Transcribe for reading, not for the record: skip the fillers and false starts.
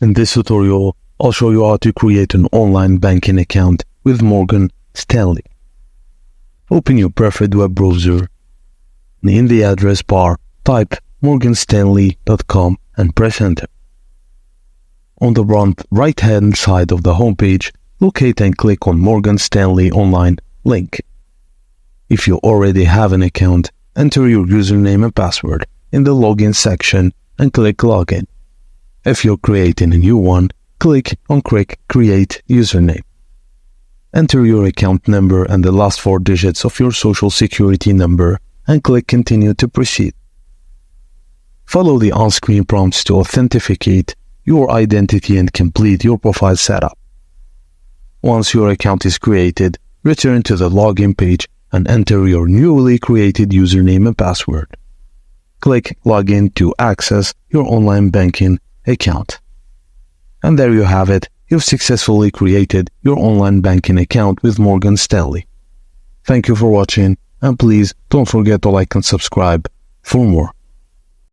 In this tutorial, I'll show you how to create an online banking account with Morgan Stanley. Open your preferred web browser. In the address bar, type morganstanley.com and press enter. On the right-hand side of the homepage, locate and click on Morgan Stanley Online link. If you already have an account, enter your username and password in the login section and click login. If you're creating a new one, click on create username. Enter your account number and the last 4 digits of your social security number and click continue to proceed. Follow the on-screen prompts to authenticate your identity and complete your profile setup. Once your account is created, return to the login page and enter your newly created username and password. Click Login to access your online banking account. And there you have it. You've successfully created your online banking account with Morgan Stanley. Thank you for watching, and please don't forget to like and subscribe for more.